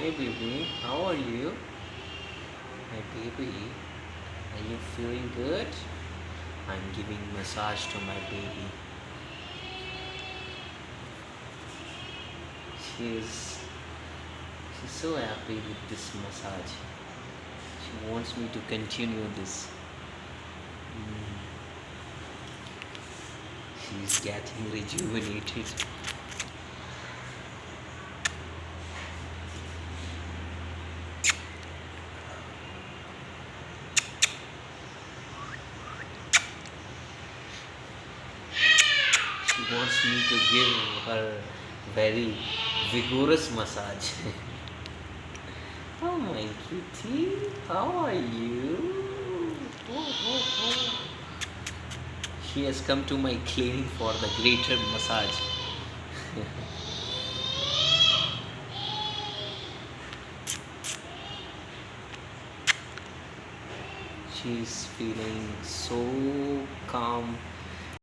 Hey baby, how are you? My baby, are you feeling good? I'm giving massage to my baby. She's she's so happy with this massage. She wants me to continue this. She's getting rejuvenated. She wants me to give her very vigorous massage. Oh my kitty, how are you? Oh, oh, oh. She has come to my clinic for the greater massage. She's feeling so calm